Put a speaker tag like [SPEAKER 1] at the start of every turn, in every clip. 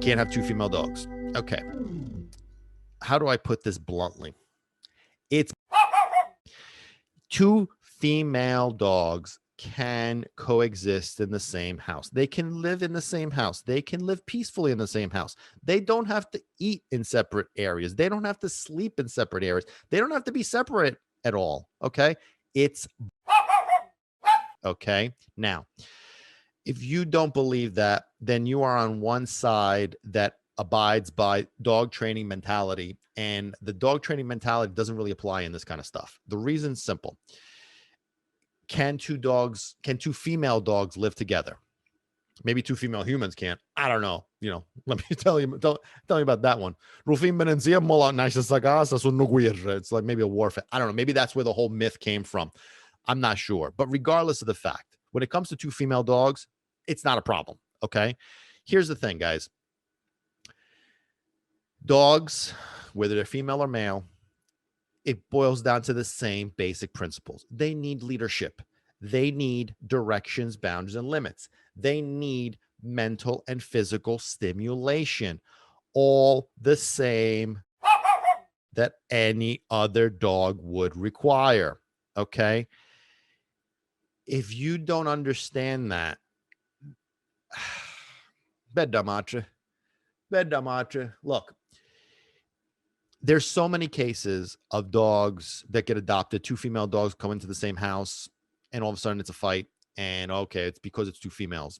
[SPEAKER 1] can't have two female dogs. Okay. How do I put this bluntly? It's two female dogs can coexist in the same house. They can live in the same house. They can live peacefully in the same house. They don't have to eat in separate areas. They don't have to sleep in separate areas. They don't have to be separate at all. Okay. It's okay. Now, if you don't believe that, then you are on one side that abides by dog training mentality. And the dog training mentality doesn't really apply in this kind of stuff. The reason's simple. Can two female dogs live together? Maybe two female humans can't. I don't know. Let me tell you about that one. It's like maybe a warfare. I don't know. Maybe that's where the whole myth came from. I'm not sure. But regardless of the fact, when it comes to two female dogs, it's not a problem. Okay. Here's the thing, guys. Dogs, whether they're female or male, it boils down to the same basic principles. They need leadership. They need directions, boundaries, and limits. They need mental and physical stimulation. All the same that any other dog would require. Okay. If you don't understand that, look, there's so many cases of dogs that get adopted. Two female dogs come into the same house and all of a sudden it's a fight. And okay, it's because it's two females.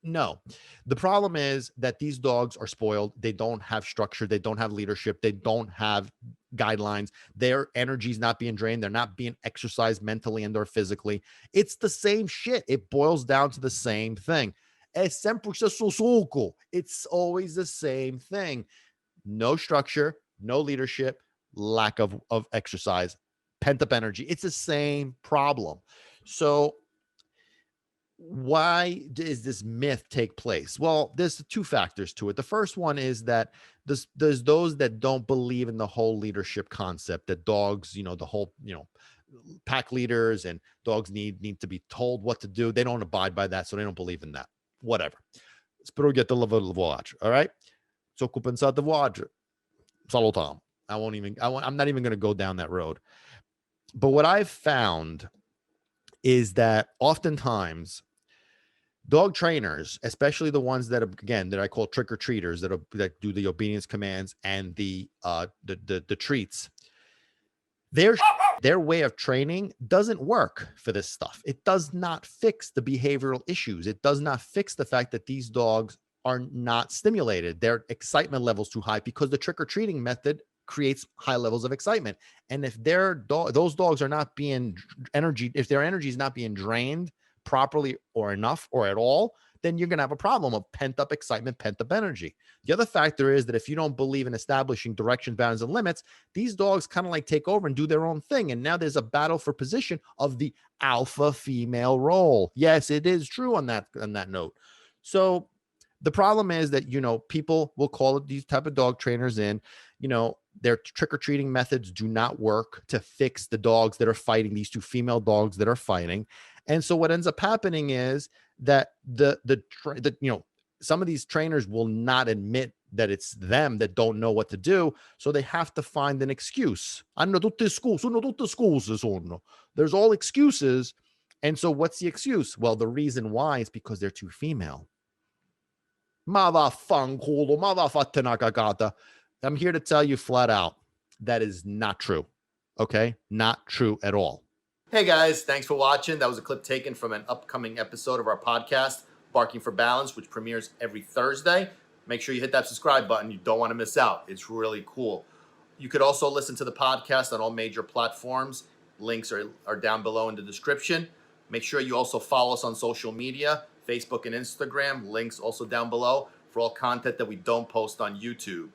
[SPEAKER 1] No, the problem is that these dogs are spoiled. They don't have structure. They don't have leadership. They don't have guidelines. Their energy is not being drained. They're not being exercised mentally and or physically. It's the same shit. It boils down to the same thing. It's always the same thing. No structure, no leadership, lack of exercise, pent up energy. It's the same problem. So why does this myth take place? Well, there's two factors to it. The first one is that there's those that don't believe in the whole leadership concept, that dogs, the whole, pack leaders and dogs need to be told what to do. They don't abide by that. So they don't believe in that. Whatever. Spero che te la voce. All right. So pensate voce. Salutam. I'm not even going to go down that road. But what I've found is that oftentimes dog trainers, especially the ones that I call trick or treaters, that do the obedience commands and the treats, their way of training doesn't work for this stuff. It does not fix the behavioral issues. It does not fix the fact that these dogs are not stimulated. Their excitement level's too high because the trick or treating method creates high levels of excitement. And if those dogs are not being if their energy is not being drained properly or enough or at all, then you're going to have a problem of pent up excitement, pent up energy. The other factor is that if you don't believe in establishing directions, boundaries, and limits, these dogs kind of like take over and do their own thing. And now there's a battle for position of the alpha female role. Yes, it is true on that note. So the problem is that, people will call it these type of dog trainers in, their trick-or-treating methods do not work to fix the dogs that are fighting, these two female dogs that are fighting. And so what ends up happening is that some of these trainers will not admit that it's them that don't know what to do. So they have to find an excuse. There's all excuses. And so what's the excuse? Well, the reason why is because they're too female. I'm here to tell you flat out, that is not true. Okay? Not true at all. Hey guys, thanks for watching. That was a clip taken from an upcoming episode of our podcast, Barking for Balance, which premieres every Thursday. Make sure you hit that subscribe button. You don't want to miss out. It's really cool. You could also listen to the podcast on all major platforms. Links are down below in the description. Make sure you also follow us on social media, Facebook and Instagram. Links also down below for all content that we don't post on YouTube.